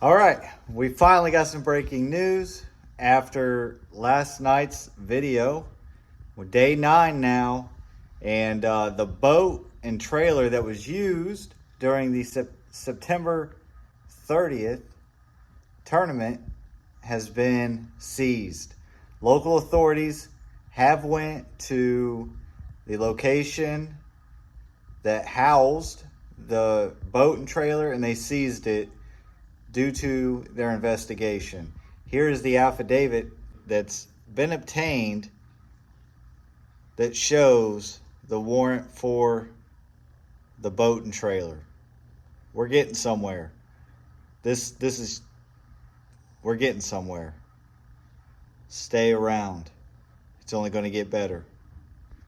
All right, we finally got some breaking news after last night's video. We're day 9 now, and the boat and trailer that was used during the September 30th tournament has been seized. Local authorities have went to the location that housed the boat and trailer, and they seized it due to their investigation. Here is the affidavit that's been obtained that shows the warrant for the boat and trailer. We're getting somewhere. We're getting somewhere. Stay around. It's only going to get better.